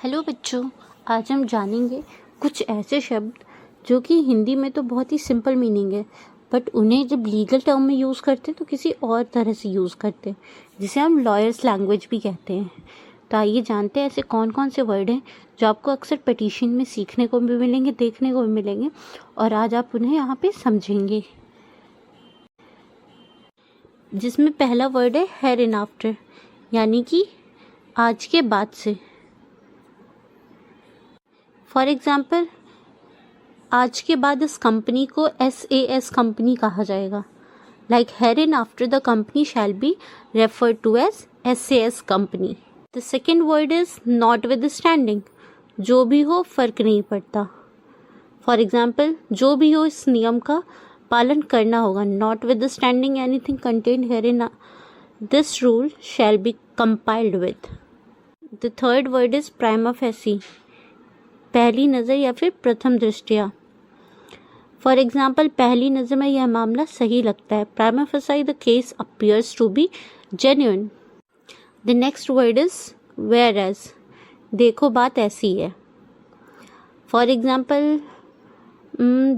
Hello बच्चों, आज हम जानेंगे कुछ ऐसे शब्द जो कि हिंदी में तो बहुत ही सिंपल मीनिंग है, बट उन्हें जब लीगल टर्म में यूज़ करते हैं तो किसी और तरह से यूज़ करते हैं, जिसे हम लॉयर्स लैंग्वेज भी कहते हैं। तो आइए जानते हैं ऐसे कौन कौन से वर्ड हैं जो आपको अक्सर पिटीशन में सीखने को भी मिलेंगे, देखने को भी मिलेंगे, और आज आप उन्हें यहाँ पे समझेंगे। जिसमें पहला वर्ड है हेयर इन आफ्टर, यानी कि आज के बाद से। फॉर एग्जाम्पल, आज के बाद इस कंपनी को SAS कंपनी कहा जाएगा। Like hereinafter the company shall be referred to as SAS company. The second word is notwithstanding, जो भी हो फर्क नहीं पड़ता। फॉर एग्जाम्पल, जो भी हो इस नियम का पालन करना होगा। Not with standing anything contained here in this rule shall be compiled with. The third word is prima facie, पहली नज़र या फिर प्रथम दृष्टया। फॉर एग्जाम्पल, पहली नज़र में यह मामला सही लगता है। Prima facie the case appears to be genuine. The next word is whereas, देखो बात ऐसी है। फॉर एग्जाम्पल,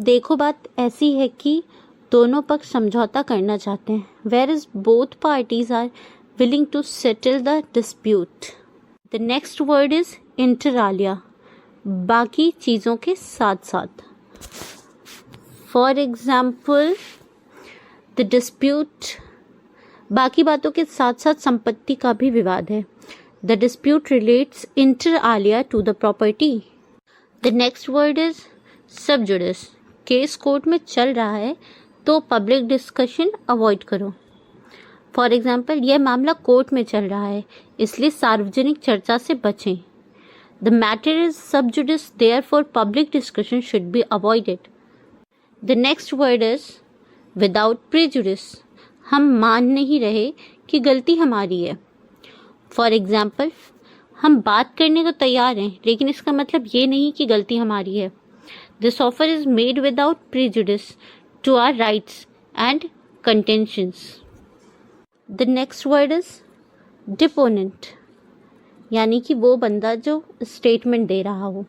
देखो बात ऐसी है कि दोनों पक्ष समझौता करना चाहते हैं। Whereas both parties are willing to settle the dispute. The next word is inter alia, बाकी चीज़ों के साथ साथ। फॉर एग्जाम्पल, द डिस्प्यूट, बाकी बातों के साथ साथ संपत्ति का भी विवाद है। The dispute relates inter alia to the property. The next word is sub judice, case court में चल रहा है तो पब्लिक डिस्कशन अवॉइड करो। फॉर एग्जाम्पल, यह मामला कोर्ट में चल रहा है इसलिए सार्वजनिक चर्चा से बचें। The matter is sub judice, therefore public discussion should be avoided. The next word is without prejudice, हम मान नहीं रहे कि गलती हमारी है। For example, हम बात करने को तैयार हैं लेकिन इसका मतलब ये नहीं कि गलती हमारी है। This offer is made without prejudice to our rights and contentions. The next word is deponent, यानी कि वो बंदा जो स्टेटमेंट दे रहा हो।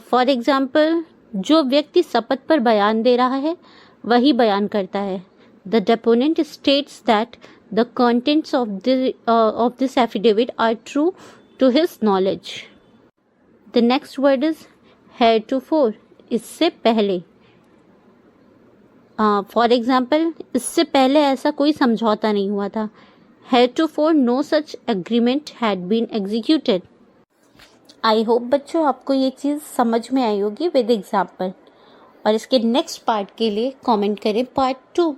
फॉर एग्जाम्पल, जो व्यक्ति शपथ पर बयान दे रहा है वही बयान करता है। The deponent states that the contents of this affidavit are true to his knowledge. The next word is heretofore, इससे पहले। फॉर एग्जाम्पल, इससे पहले ऐसा कोई समझौता नहीं हुआ था। Heretofore no such agreement had been executed. I hope बच्चों आपको ये चीज़ समझ में आई होगी विद एग्जाम्पल, और इसके नेक्स्ट पार्ट के लिए कमेंट करें पार्ट 2।